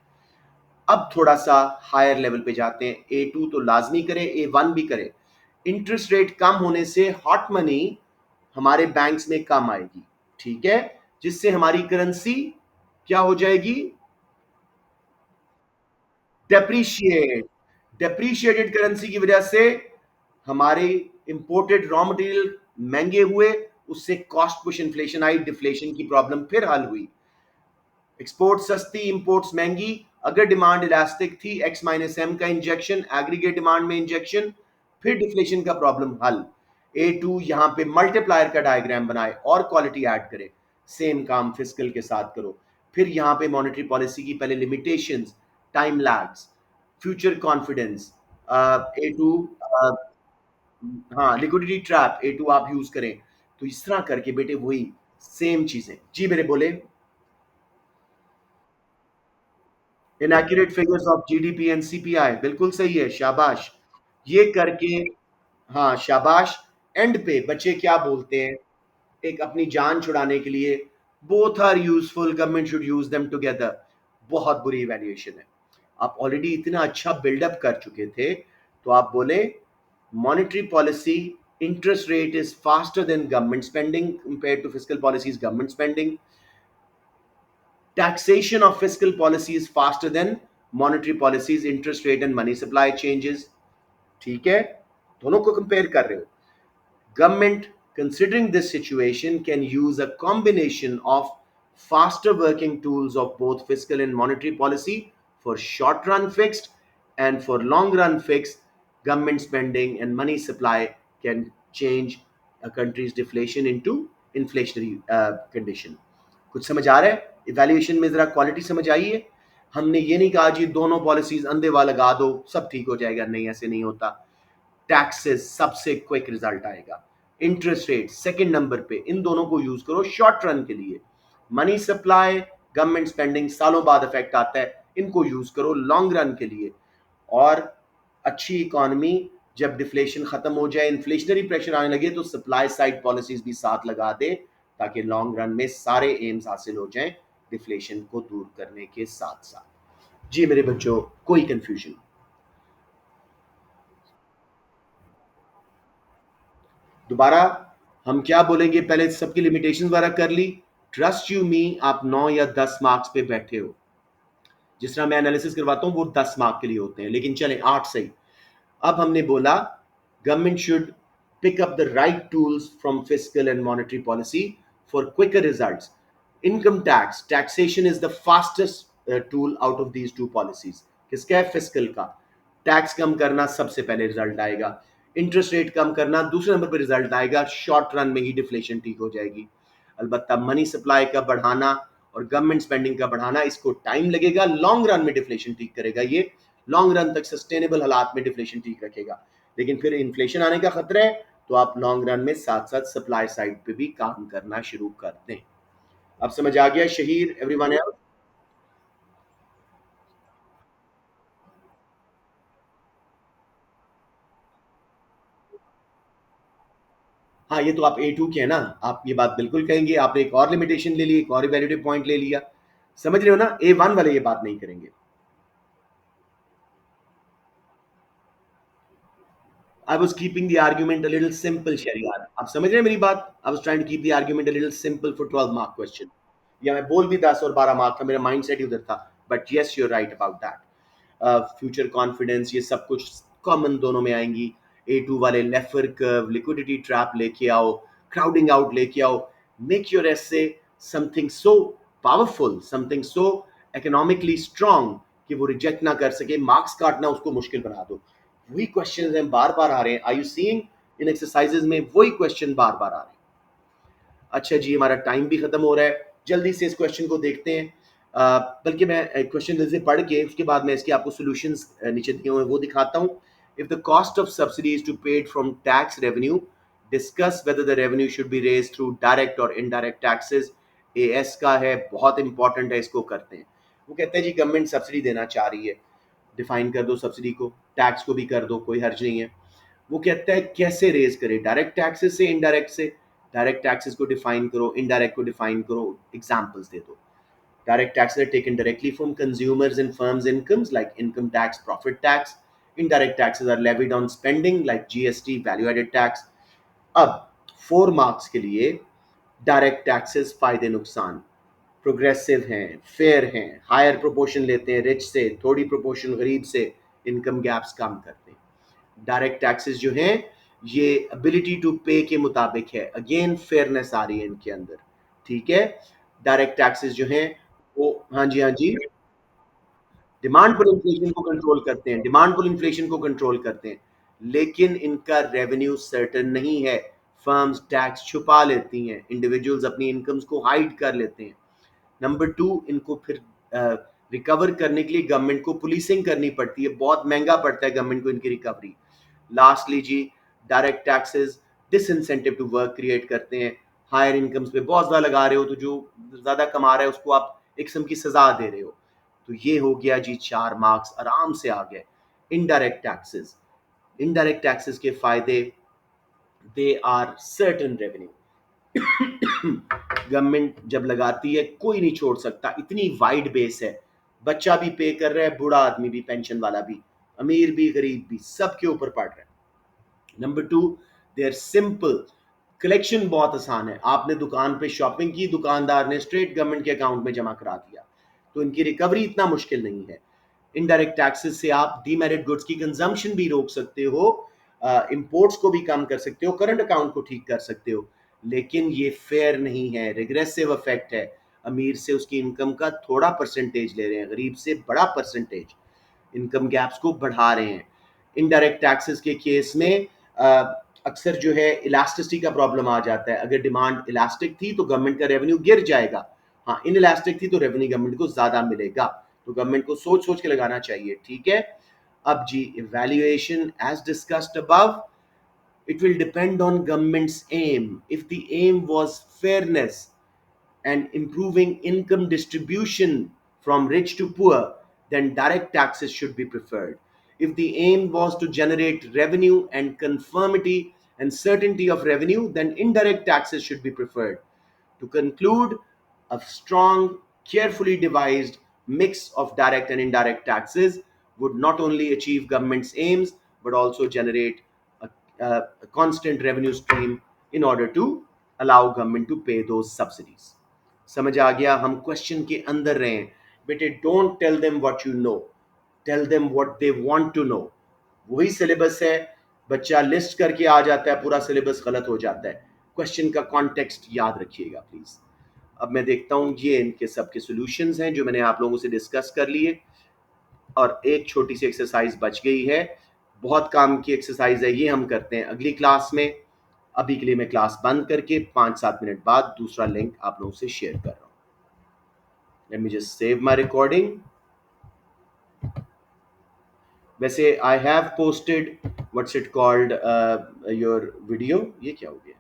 अब थोड़ा सा हायर लेवल पे जाते हैं. A2 तो लाजमी करे, A1 भी करे. इंटरेस्ट रेट कम होने से हॉट मनी हमारे बैंक्स में कम आएगी, ठीक है, जिससे हमारी करेंसी क्या हो जाएगी? डेप्रीशिएट. डेप्रीशिएटेड करेंसी की वजह से हमारे इंपोर्टेड रॉ मटेरियल महंगे हुए, उससे cost push inflation I, deflation की प्रॉब्लम फिर हल हुई. एक्सपोर्ट सस्ती, इंपोर्ट्स महंगी. अगर डिमांड इलास्टिक थी, एक्स माइनस एम का इंजेक्शन, एग्रीगेट डिमांड में इंजेक्शन, फिर डिफ्लेशन का प्रॉब्लम हल. A2 यहां पे मल्टीप्लायर का डायग्राम बनाए और क्वालिटी ऐड करे. सेम काम फिस्कल के साथ करो. फिर यहां पे मॉनेटरी पॉलिसी की पहले limitations, time lags, future confidence. A2, हाँ, लिक्विडिटी ट्रैप A2 आप यूज करें. तो इस तरह करके बेटे वही सेम चीजें. जी मेरे बोले. Inaccurate figures of GDP and CPI, बिल्कुल सही है, शाबाश. ये करके, हाँ शाबाश. एंड पे बच्चे क्या बोलते हैं, एक अपनी जान छुड़ाने के लिए, both are useful, government should use them together. बहुत बुरी इवैल्यूएशन है. आप ऑलरेडी इतना अच्छा बिल्डअप कर चुके थे, तो आप बोले monetary policy, interest rate is faster than government spending compare to physical policies government spending. Taxation of fiscal policy is faster than monetary policies, interest rate and money supply changes. ठीक है, दोनों को कंपेयर कर रहे हो. Government, considering this situation, can use a combination of faster working tools of both fiscal and monetary policy for short run fixed, and for long run fixed. Government spending and money supply can change a country's deflation into inflationary condition. कुछ समझ आ रहा है? Evaluation में जरा quality समझ आई है. हमने ये नहीं कहा जी दोनों पॉलिसीज अंधेवा लगा दो सब ठीक हो जाएगा, नहीं, ऐसे नहीं होता. टैक्सेस सबसे क्विक रिजल्ट आएगा. इंटरेस्ट रेट सेकंड नंबर पे. इन दोनों को यूज करो शॉर्ट रन के लिए. मनी सप्लाई, गवर्नमेंट स्पेंडिंग सालों बाद इफेक्ट आता है, इनको यूज करो लॉन्ग रन के लिए. और अच्छी इकोनॉमी जब डिफ्लेशन खत्म हो जाए, इन्फ्लेशनरी प्रेशर आने लगे, तो सप्लाई साइड पॉलिसीज भी साथ लगा दे, ताकि लॉन्ग रन में सारे एम्स हासिल हो जाएं, डिफ्लेशन को दूर करने के साथ साथ। जी मेरे बच्चों, कोई कंफ्यूजन? दोबारा हम क्या बोलेंगे? पहले सबकी लिमिटेशन वगैरह कर ली। ट्रस्ट यू मी, आप 9 या 10 मार्क्स पे बैठे हो। जिस तरह मैं एनालिसिस करवाता हूँ वो 10 मार्क के लिए होते हैं, लेकिन चले 8 सही। अब हमने बोला government should pick up the right tools from fiscal and monetary policy for quicker results. Income tax, taxation is the fastest tool out of these two policies. किसका है? फिस्कल का। टैक्स कम करना सबसे पहले रिजल्ट आएगा, इंटरेस्ट रेट कम करना दूसरे number पर रिजल्ट आएगा, शॉर्ट रन में ही डिफ्लेशन ठीक हो जाएगी। अलबत्ता मनी सप्लाई का बढ़ाना और गवर्नमेंट स्पेंडिंग का बढ़ाना, इसको टाइम लगेगा, लॉन्ग रन में डिफ्लेशन ठीक करेगा, ये लॉन्ग रन तक सस्टेनेबल हालात में डिफ्लेशन ठीक रखेगा। लेकिन फिर इन्फ्लेशन आने का खतरा है, तो आप लॉन्ग रन में साथ साथ सप्लाई साइड पे भी काम करना शुरू कर दें। अब समझ आ गया शहीर? Everyone else? हाँ, ये तो आप A2 के हैं ना, आप ये बात बिल्कुल कहेंगे। आपने एक और लिमिटेशन ले ली, एक और इवैल्यूएटिव पॉइंट ले लिया। समझ रहे हो ना? A1 वाले ये बात नहीं करेंगे। I was keeping the argument a little simple, Shariar. आप समझ रहे हैं मेरी बात? I was trying to keep the argument a little simple for 12 mark question. या मैं बोल भी 10 और 12 मार्क का, मेरा माइंड सेट ही उधर था। But yes, you are right about that. Future confidence, ये सब कुछ कॉमन दोनों में आएंगी। A2 वाले लेफर कर्व, लिक्विडिटी ट्रैप लेके आओ, क्राउडिंग आउट लेके आओ, make your essay something so powerful, something so economically strong कि वो रिजेक्ट ना कर सके। मार्क्स काटना उसको मुश्किल बना दो। वही क्वेश्चन हैं बार बार आ रहे हैं। आई यू सीइंग? इन एक्सरसाइजेज में वही क्वेश्चन बार बार आ रहे हैं। अच्छा जी, हमारा टाइम भी खत्म हो रहा है, जल्दी से इस क्वेश्चन को देखते हैं। बल्कि मैं क्वेश्चन से पढ़ के उसके बाद मैं इसके आपको सॉल्यूशंस नीचे दिए हुए हैं वो दिखाता हूँ। If the cost of subsidy is to paid from tax revenue, discuss whether the revenue should be raise through direct और इनडायरेक्ट टैक्सेस। एएस का है, बहुत इंपॉर्टेंट है, इसको करते हैं। वो कहते हैं जी गवर्नमेंट सब्सिडी देना चाह रही है, डिफाइन कर दो सब्सिडी को, टैक्स को भी कर दो, कोई हर्ज नहीं है। वो कहता है कैसे रेज करे, डायरेक्ट टैक्सेस से, इनडायरेक्ट से। डायरेक्ट टैक्सेस को डिफाइन करो, इनडायरेक्ट को डिफाइन करो, एग्जांपल्स दे दो। Direct taxes are taken directly from consumers and firms incomes like income tax, profit tax. Indirect taxes are levied on spending like GST, value added tax. अब 4 marks के लिए direct taxes फायदे नुकसान, progressive हैं, fair हैं, higher proportion लेते हैं rich से, थोड़ी प्रोपोर्शन गरीब से, इनकम गैप्स कम करते हैं। डायरेक्ट टैक्सेस जो हैं ये एबिलिटी टू पे के मुताबिक है, अगेन फेयरनेस आ रही है इनके अंदर। ठीक है? डायरेक्ट टैक्सेस जो हैं वो, हाँ जी, हाँ जी, डिमांड पुल इन्फ्लेशन को कंट्रोल करते हैं, डिमांड पुल इन्फ्लेशन को कंट्रोल करते हैं, लेकिन इनका रेवेन्यू सर्टेन नहीं है। फर्म्स टैक्स छुपा लेती हैं, इंडिविजुअल्स अपनी इनकम्स को हाइड कर लेते हैं। नंबर टू, इनको फिर रिकवर करने के लिए गवर्नमेंट को पुलिसिंग करनी पड़ती है, बहुत महंगा पड़ता है गवर्नमेंट को इनकी रिकवरी। लास्टली जी, direct taxes disincentive to work create करते हैं। हायर इनकम्स पे बहुत ज़्यादा लगा रहे हो, तो जो ज़्यादा कमा रहा है उसको आप एक किस्म की सज़ा दे रहे हो। तो ये हो गया जी, 4 मार्क्स आराम से आ गए। इनडायरेक्ट टैक्सेस, इनडायरेक्ट टैक्सेस के फायदे, they are certain revenue. Government जब लगाती है कोई नहीं छोड़ सकता, इतनी वाइड बेस है। बच्चा भी पे कर रहा है, बूढ़ा आदमी भी, पेंशन वाला भी, अमीर भी, गरीब भी, सबके ऊपर पड़ रहा है। Number two, they are simple, collection बहुत आसान है। आपने दुकान पे शॉपिंग की, दुकानदार ने स्ट्रेट गवर्नमेंट के अकाउंट में जमा करा दिया, तो इनकी रिकवरी इतना मुश्किल नहीं है। इनडायरेक्ट टैक्सेस से आप डीमेरिट गुड्स की कंजम्पशन भी रोक सकते हो, इंपोर्ट्स को भी कम कर सकते हो, करंट अकाउंट को ठीक कर सकते हो। लेकिन ये फेयर नहीं है, रिग्रेसिव इफेक्ट है। अमीर से उसकी इनकम का थोड़ा परसेंटेज ले रहे हैं, गरीब से बड़ा परसेंटेज, इनकम गैप्स को बढ़ा रहे हैं। इनडायरेक्ट टैक्सेस के केस में अक्सर जो है इलास्टिसिटी का प्रॉब्लम आ जाता है। अगर डिमांड इलास्टिक थी तो गवर्नमेंट का रेवेन्यू गिर जाएगा, हाँ इन इलास्टिक थी तो रेवेन्यू गवर्नमेंट को ज्यादा मिलेगा। तो गवर्नमेंट को सोच सोच के लगाना चाहिए। ठीक है? अब जी, evaluation as discussed above, it will depend on government's aim. If the aim was fairness and improving income distribution from rich to poor, then direct taxes should be preferred. If the aim was to generate revenue and conformity and certainty of revenue, then indirect taxes should be preferred. To conclude, a strong, carefully devised mix of direct and indirect taxes would not only achieve government's aims but also generate a constant revenue stream in order to allow government to pay those subsidies. समझ आ गया? हम question के अंदर रहें बेटे. Don't tell them what you know, tell them what they want to know. वही syllabus है, बच्चा लिस्ट करके आ जाता है, पूरा सिलेबस गलत हो जाता है. क्वेश्चन का कॉन्टेक्स्ट याद रखिएगा प्लीज. अब मैं देखता हूं, ये इनके सबके सॉल्यूशंस हैं जो मैंने आप लोगों से डिस्कस कर लिए, और एक छोटी सी एक्सरसाइज बच गई है. बहुत काम की एक्सरसाइज है, ये हम करते हैं अगली क्लास में. अभी के लिए मैं क्लास बंद करके 5-7 मिनट बाद दूसरा लिंक आप लोगों से शेयर कर रहा हूं. Let me just save my recording. वैसे I have posted what's it called your video. ये क्या हो गया?